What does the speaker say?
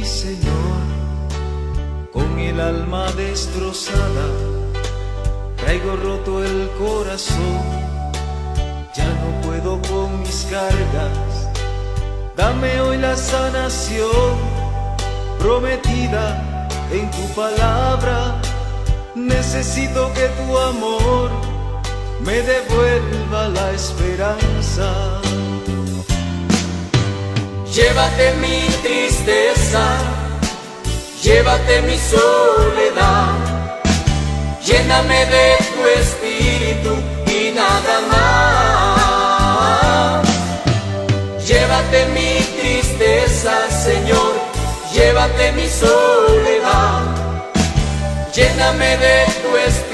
Señor, con el alma destrozada, traigo roto el corazón, ya no puedo con mis cargas. Dame hoy la sanación prometida en tu palabra. Necesito que tu amor me devuelva la esperanza. Llévate mi tristeza, llévate mi soledad, lléname de tu espíritu y nada más. Llévate mi tristeza, Señor, llévate mi soledad, lléname de tu espíritu